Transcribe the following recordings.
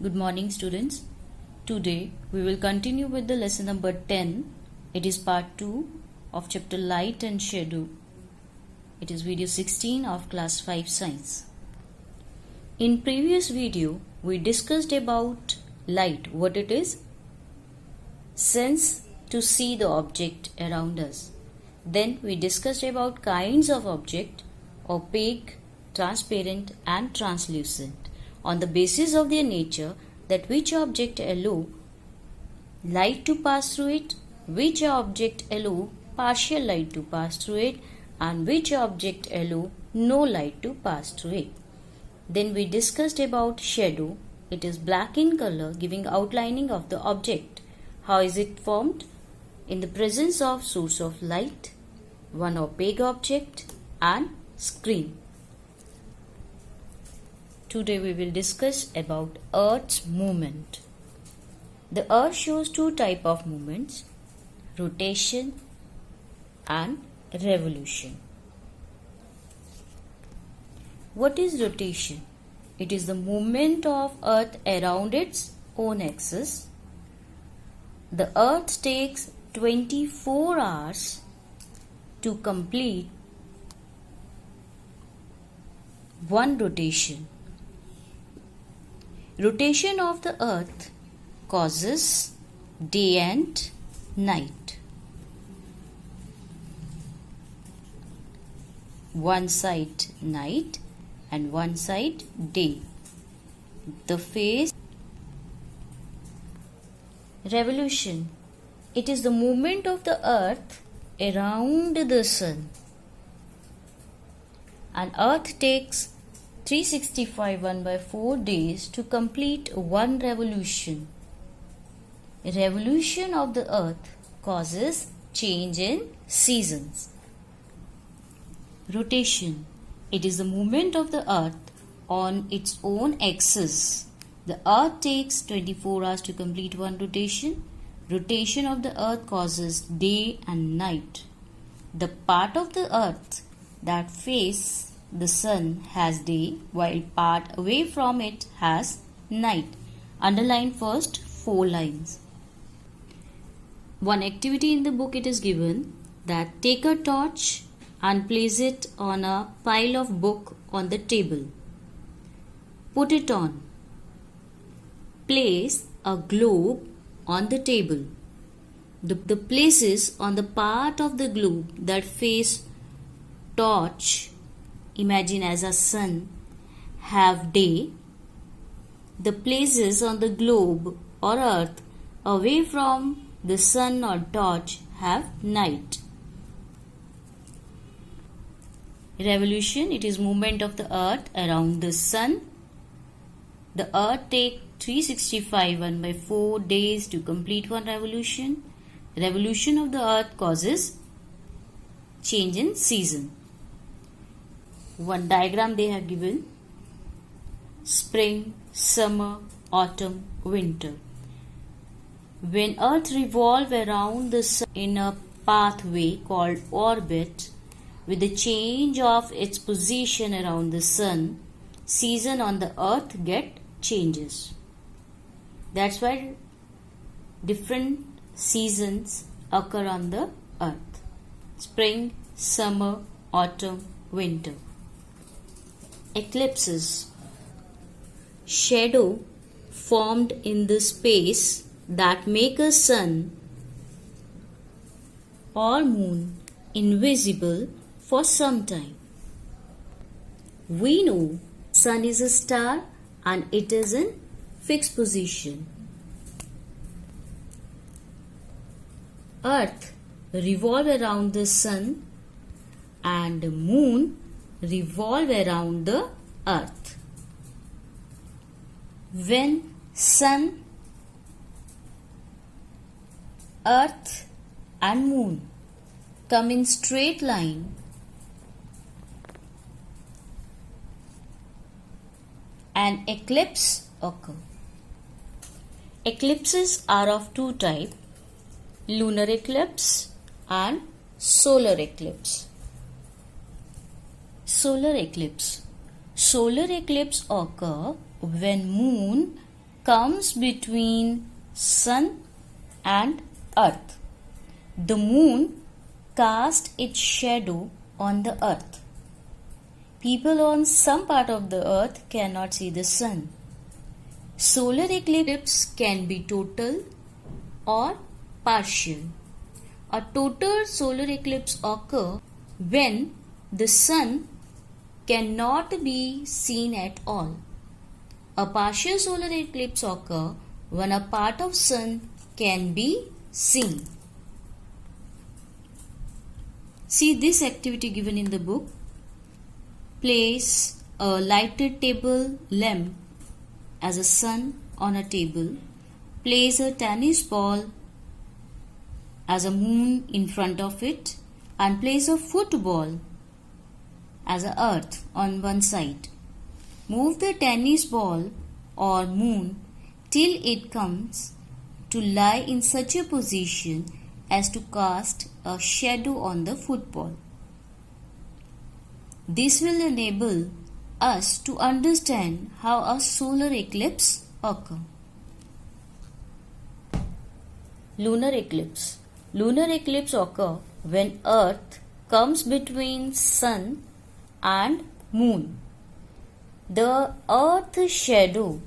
Good morning, students. Today we will continue with the lesson number 10. It is part 2 of chapter Light and Shadow. It is video 16 of class 5 science. In previous video we discussed about light, what it is, sense to see the object around us. Then we discussed about kinds of object: opaque, transparent and translucent, on the basis of their nature, that which object allow light to pass through it, which object allow partial light to pass through it, and which object allow no light to pass through it. Then we discussed about shadow. It is black in color, giving outlining of the object. How is it formed? In the presence of source of light, one opaque object and screen. Today we will discuss about Earth's movement. The Earth shows two types of movements: rotation and revolution. What is rotation? It is the movement of Earth around its own axis. The Earth takes 24 hours to complete one rotation. Rotation of the Earth causes day and night. One side night and one side day. The phase. Revolution. It is the movement of the Earth around the Sun. An Earth takes 365 1/4 days to complete one revolution. Revolution of the Earth causes change in seasons. Rotation. It is the movement of the Earth on its own axis. The Earth takes 24 hours to complete one rotation. Rotation of the Earth causes day and night. The part of the Earth that faces the Sun has day, while part away from it has night. Underline first 4 lines. One activity in the book, it is given that take a torch and place it on a pile of book on the table. Put it on. Place a globe on the table. The places on the part of the globe that face torch, imagine as a sun, have day. The places on the globe or earth away from the sun or torch have night. Revolution. It is movement of the earth around the sun. The earth takes 365 1/4 days to complete one revolution. Revolution of the earth causes change in season. One diagram they have given: spring, summer, autumn, winter. When Earth revolves around the Sun in a pathway called orbit, with the change of its position around the Sun, season on the Earth get changes. That's why different seasons occur on the Earth: spring, summer, autumn, winter. Eclipses. Shadow formed in the space that make a sun or moon invisible for some time. We know sun is a star and it is in fixed position. Earth revolve around the sun and moon revolve around the earth. When sun, earth and moon come in straight line, an eclipse occur. Eclipses are of two types: lunar eclipse and solar eclipse. Solar eclipse. Solar eclipse occur when moon comes between sun and earth. The moon casts its shadow on the earth. People on some part of the earth cannot see the sun. Solar eclipse can be total or partial. A total solar eclipse occurs when the sun cannot be seen at all. A partial solar eclipse occurs when a part of sun can be seen. See this activity given in the book. Place a lighted table lamp as a sun on a table. Place a tennis ball as a moon in front of it, and place a football as a earth on one side. Move the tennis ball or moon till it comes to lie in such a position as to cast a shadow on the football. This will enable us to understand how a solar eclipse occurs. Lunar eclipse. Lunar eclipse occurs when Earth comes between sun and moon. The Earth's shadow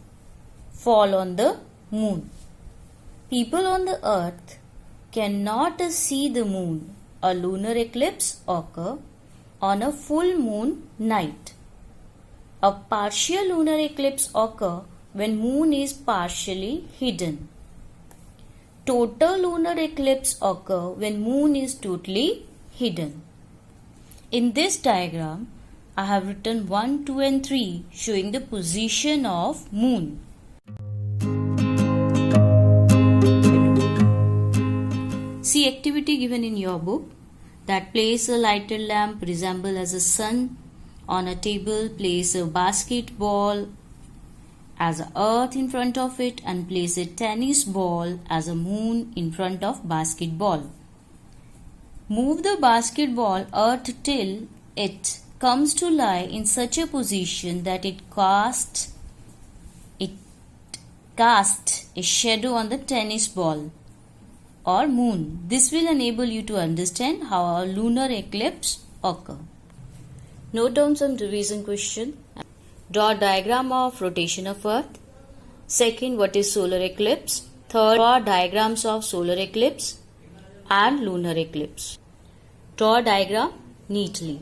fall on the moon. People on the Earth cannot see the moon. A lunar eclipse occurs on a full moon night. A partial lunar eclipse occurs when moon is partially hidden. Total lunar eclipse occurs when moon is totally hidden. In this diagram, I have written 1, 2 and 3 showing the position of moon. See activity given in your book, that place a lighted lamp resemble as a sun on a table, place a basketball as a earth in front of it, and place a tennis ball as a moon in front of basketball. Move the basketball earth till it comes to lie in such a position that it casts a shadow on the tennis ball or moon. This will enable you to understand how a lunar eclipse occurs. Note down some revision question. Draw a diagram of rotation of Earth. Second, what is solar eclipse? Third, draw diagrams of solar eclipse and lunar eclipse. Draw a diagram neatly.